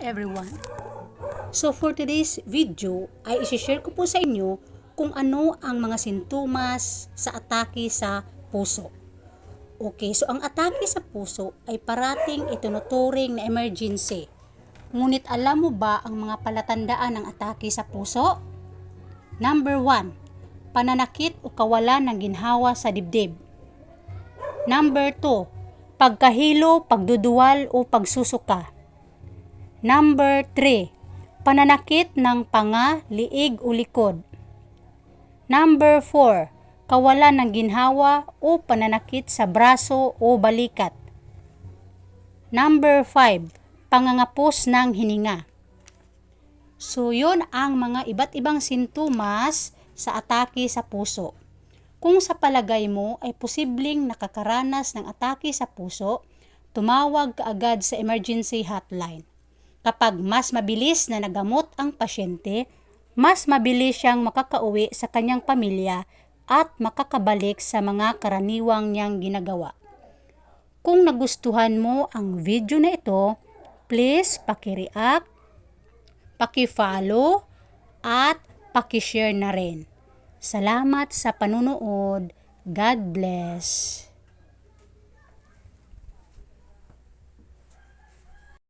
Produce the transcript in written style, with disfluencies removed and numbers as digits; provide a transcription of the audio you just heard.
everyone. So for today's video ay isi-share ko po sa inyo kung ano ang mga sintomas sa atake sa puso. Okay, so ang atake sa puso ay parating itinuturing na emergency. Ngunit alam mo ba ang mga palatandaan ng atake sa puso? Number 1, pananakit o kawalan ng ginhawa sa dibdib. Number 2, pagkahilo, pagduduwal o pagsusuka. Number 3, pananakit ng panga, liig o likod. Number 4, kawalan ng ginhawa o pananakit sa braso o balikat. Number 5, pangangapos ng hininga. So yun ang mga iba't ibang sintomas sa atake sa puso. Kung sa palagay mo ay posibleng nakakaranas ng atake sa puso, tumawag ka agad sa emergency hotline. Kapag mas mabilis na nagamot ang pasyente, mas mabilis siyang makakauwi sa kanyang pamilya at makakabalik sa mga karaniwang niyang ginagawa. Kung nagustuhan mo ang video na ito, please paki-react, paki-follow at paki-share na rin. Salamat sa panunood. God bless.